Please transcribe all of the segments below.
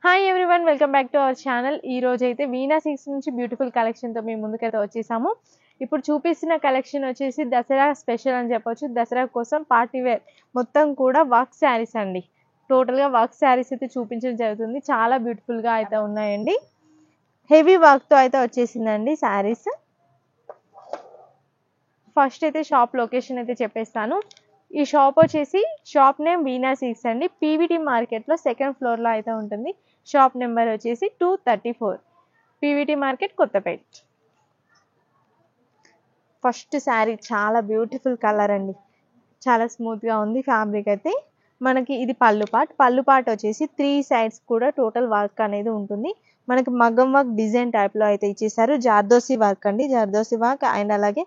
Hi everyone, welcome back to our channel. ఈ రోజు అయితే వీణా సిక్స్ నుంచి బ్యూటిఫుల్ కలెక్షన్తో మీ ముందుకైతే వచ్చేసాము. ఇప్పుడు చూపిస్తున్న కలెక్షన్ వచ్చేసి దసరా స్పెషల్ అని చెప్పొచ్చు. దసరా కోసం పార్టీ వేర్ మొత్తం కూడా వర్క్ శారీస్ అండి. టోటల్గా వర్క్ శారీస్ అయితే చూపించడం జరుగుతుంది. చాలా బ్యూటిఫుల్గా అయితే ఉన్నాయండి. హెవీ వర్క్తో అయితే వచ్చేసిందండి శారీస్. ఫస్ట్ అయితే షాప్ లొకేషన్ అయితే చెప్పేస్తాను. ఈ షాప్ వచ్చేసి షాప్ నేమ్ వీణా సిక్స్ అండి. పీవీటీ మార్కెట్లో సెకండ్ ఫ్లోర్లో అయితే ఉంటుంది. షాప్ నెంబర్ వచ్చేసి 234, PVT market, Kothapet. First sari చాలా బ్యూటిఫుల్ కలర్ అండి. చాలా స్మూత్గా ఉంది ఫ్యాబ్రిక్ అయితే. మనకి ఇది పళ్ళు పార్ట్ వచ్చేసి 3 sides కూడా టోటల్ వర్క్ అనేది ఉంటుంది. మనకి మగ్గం వర్క్ డిజైన్ టైప్లో అయితే ఇచ్చేసారు. జార్దోసి వర్క్ అండి, జార్దోసి వర్క్ అండ్ అలాగే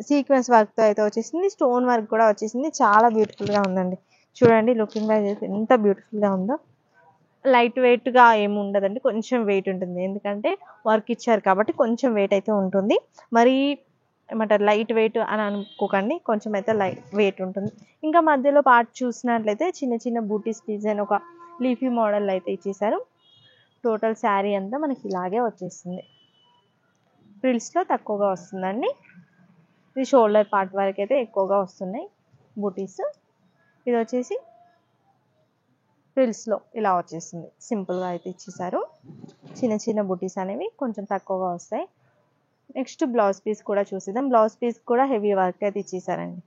సీక్వెన్స్ వర్క్తో అయితే వచ్చేసింది. స్టోన్ వర్క్ కూడా వచ్చేసింది. చాలా బ్యూటిఫుల్గా ఉందండి. చూడండి లుకింగ్ వైజ్ అయితే ఎంత బ్యూటిఫుల్గా ఉందో. లైట్ వెయిట్గా ఏమి ఉండదండి, కొంచెం వెయిట్ ఉంటుంది. ఎందుకంటే వర్క్ ఇచ్చారు కాబట్టి కొంచెం వెయిట్ అయితే ఉంటుంది. మరి ఏమంటారు లైట్ వెయిట్ అని అనుకోకండి, కొంచెం అయితే లైట్ వెయిట్ ఉంటుంది. ఇంకా మధ్యలో పార్ట్ చూసినట్లయితే చిన్న చిన్న బూటీస్ డిజైన్ ఒక లీఫీ మోడల్ అయితే ఇచ్చేసారు. టోటల్ శారీ అంతా మనకి ఇలాగే వచ్చేస్తుంది. ఫ్రిల్స్లో తక్కువగా వస్తుందండి. ఇది షోల్డర్ పార్ట్ వరకు అయితే ఎక్కువగా వస్తున్నాయి బూటీస్. ఇది వచ్చేసి ఫ్రిల్స్లో ఇలా వచ్చేస్తుంది. సింపుల్గా అయితే ఇచ్చేసారు. చిన్న చిన్న బూటీస్ అనేవి కొంచెం తక్కువగా వస్తాయి. నెక్స్ట్ బ్లౌజ్ పీస్ కూడా చూసిద్దాం. బ్లౌజ్ పీస్ కూడా హెవీ వర్క్ అయితే ఇచ్చేసారండి.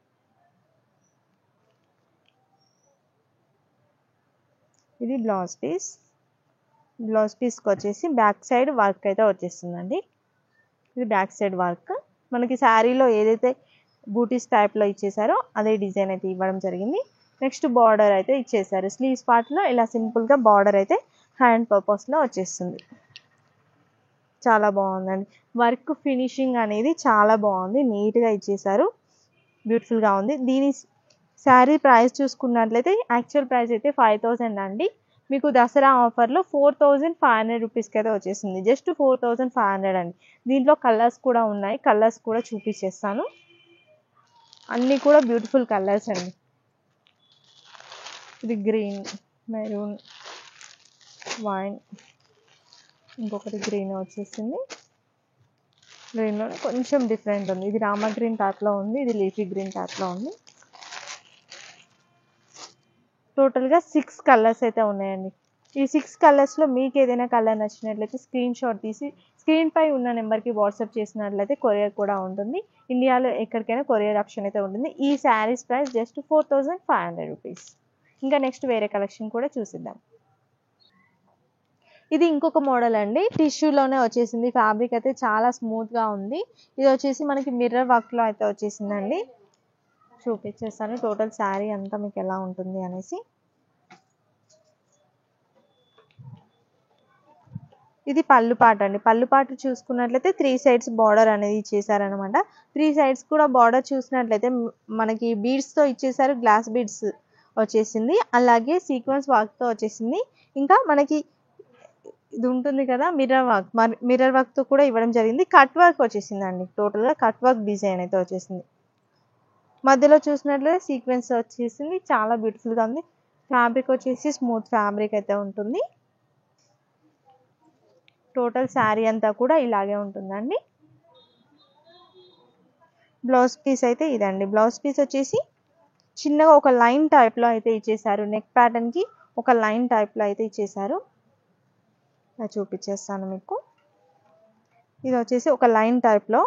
ఇది బ్లౌజ్ పీస్. బ్లౌజ్ పీస్కి వచ్చేసి బ్యాక్ సైడ్ వర్క్ అయితే వచ్చేస్తుందండి. ఇది బ్యాక్ సైడ్ వర్క్. మనకి శారీలో ఏదైతే బూటీస్ టైప్లో ఇచ్చేసారో అదే డిజైన్ అయితే ఇవ్వడం జరిగింది. నెక్స్ట్ బార్డర్ అయితే ఇచ్చేసారు. స్లీవ్స్ పార్ట్లో ఇలా సింపుల్గా బార్డర్ అయితే హ్యాండ్ పర్పస్లో వచ్చేస్తుంది. చాలా బాగుందండి. వర్క్ ఫినిషింగ్ అనేది చాలా బాగుంది. నీట్గా ఇచ్చేసారు. బ్యూటిఫుల్గా ఉంది. దీని శారీ ప్రైస్ చూసుకున్నట్లయితే యాక్చువల్ ప్రైస్ అయితే 5000 అండి. మీకు దసరా ఆఫర్లో 4500 రూపీస్కి అయితే వచ్చేసింది. జస్ట్ 4500 అండి. దీంట్లో కలర్స్ కూడా ఉన్నాయి. కలర్స్ కూడా చూపించేస్తాను. అన్నీ కూడా బ్యూటిఫుల్ కలర్స్ అండి. ఇది గ్రీన్, మెరూన్, వైన్, ఇంకొకటి గ్రీన్ వచ్చేసింది. గ్రీన్లో కొంచెం డిఫరెంట్ ఉంది. ఇది రామా గ్రీన్ టైప్లో ఉంది, ఇది లీఫీ గ్రీన్ టైప్లో ఉంది. టోటల్గా 6 కలర్స్ అయితే ఉన్నాయండి. ఈ 6 కలర్స్లో మీకు ఏదైనా కలర్ నచ్చినట్లయితే స్క్రీన్ షాట్ తీసి స్క్రీన్ పై ఉన్న నెంబర్కి వాట్సాప్ చేసినట్లయితే కొరియర్ కూడా ఉంటుంది. ఇండియాలో ఎక్కడికైనా కొరియర్ ఆప్షన్ అయితే ఉంటుంది. ఈ శారీస్ ప్రైస్ జస్ట్ 4500 రూపీస్. ఇంకా నెక్స్ట్ వేరే కలెక్షన్ కూడా చూసిద్దాం. ఇది ఇంకొక మోడల్ అండి. టిష్యూలోనే వచ్చేసింది. ఫ్యాబ్రిక్ అయితే చాలా స్మూత్గా ఉంది. ఇది వచ్చేసి మనకి మిర్రర్ వర్క్లో అయితే వచ్చేసిందండి. చూపించేస్తాను టోటల్ శారీ అంతా మీకు ఎలా ఉంటుంది అనేసి. ఇది పళ్ళు పాట అండి. పళ్ళు పాట చూసుకున్నట్లయితే 3 sides బార్డర్ అనేది ఇచ్చేసారనమాట. 3 sides కూడా బార్డర్ చూసినట్లయితే మనకి బీడ్స్తో ఇచ్చేసారు. గ్లాస్ బీడ్స్ వచ్చేసింది. అలాగే సీక్వెన్స్ వర్క్తో వచ్చేసింది. ఇంకా మనకి ఇది ఉంటుంది కదా మిర్రర్ వర్క్తో కూడా ఇవ్వడం జరిగింది. కట్ వర్క్ వచ్చేసిందండి. టోటల్గా కట్ వర్క్ డిజైన్ అయితే వచ్చేసింది. మధ్యలో చూసినట్లయితే సీక్వెన్స్ వచ్చేసింది. చాలా బ్యూటిఫుల్గా ఉంది. ఫ్యాబ్రిక్ వచ్చేసి స్మూత్ ఫ్యాబ్రిక్ అయితే ఉంటుంది. టోటల్ శారీ అంతా కూడా ఇలాగే ఉంటుందండి. బ్లౌజ్ పీస్ అయితే ఇదండి. బ్లౌజ్ పీస్ వచ్చేసి చిన్నగా ఒక లైన్ టైప్లో అయితే ఇచ్చేసారు. నెక్ ప్యాటర్న్కి ఒక లైన్ టైప్లో అయితే ఇచ్చేసారు. చూపించేస్తాను మీకు. ఇది వచ్చేసి ఒక లైన్ టైప్లో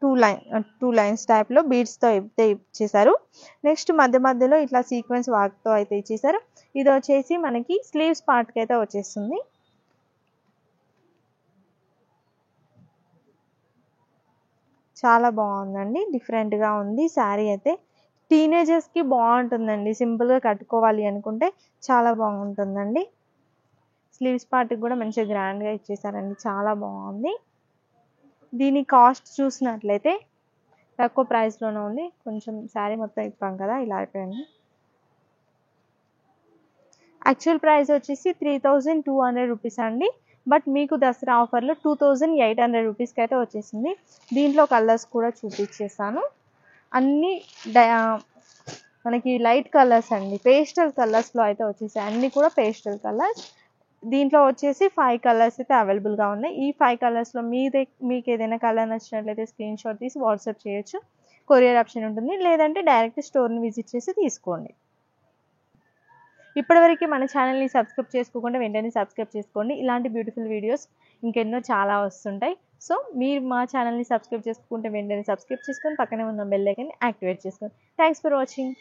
టూ లైన్స్ టైప్లో బీడ్స్తో అయితే ఇచ్చేసారు. నెక్స్ట్ మధ్యలో ఇట్లా సీక్వెన్స్ వర్క్తో అయితే ఇచ్చేసారు. ఇది వచ్చేసి మనకి స్లీవ్స్ పార్ట్కి అయితే వచ్చేస్తుంది. చాలా బాగుందండి. డిఫరెంట్గా ఉంది శారీ అయితే. టీనేజర్స్కి బాగుంటుందండి. సింపుల్గా కట్టుకోవాలి అనుకుంటే చాలా బాగుంటుందండి. స్లీవ్స్ పార్ట్కి కూడా మంచిగా గ్రాండ్గా ఇచ్చేసారండి. చాలా బాగుంది. దీని కాస్ట్ చూసినట్లయితే తక్కువ ప్రైస్లోనే ఉంది. కొంచెం శారీ మొత్తం ఇప్పాం కదా, ఇలా అయిపోయింది. యాక్చువల్ ప్రైస్ వచ్చేసి 3200 రూపీస్ అండి. బట్ మీకు దసరా ఆఫర్లో 2800 రూపీస్కి అయితే వచ్చేసింది. దీంట్లో కలర్స్ కూడా చూపించేస్తాను. అన్నీ మనకి లైట్ కలర్స్ అండి. పేస్టల్ కలర్స్లో అయితే వచ్చేసాయి. అన్నీ కూడా పేస్టల్ కలర్స్. దీంట్లో వచ్చేసి 5 కలర్స్ అయితే అవైలబుల్గా ఉన్నాయి. ఈ 5 కలర్స్లో మీకు ఏదైనా కలర్ నచ్చినట్లయితే స్క్రీన్ షాట్ తీసి వాట్సాప్ చేయొచ్చు. కొరియర్ ఆప్షన్ ఉంటుంది, లేదంటే డైరెక్ట్ స్టోర్ని విజిట్ చేసి తీసుకోండి. ఇప్పటివరకు మన ఛానల్ని సబ్స్క్రైబ్ చేసుకోకుండా వెంటనే సబ్స్క్రైబ్ చేసుకోండి. ఇలాంటి బ్యూటిఫుల్ వీడియోస్ ఇంకెన్నో చాలా వస్తుంటాయి. సో మీరు మా ఛానల్ని సబ్స్క్రైబ్ చేసుకుంటే వెంటనే సబ్స్క్రైబ్ చేసుకొని పక్కనే ఉన్న బెల్ ఐకాన్ని యాక్టివేట్ చేసుకోండి. Thanks for watching.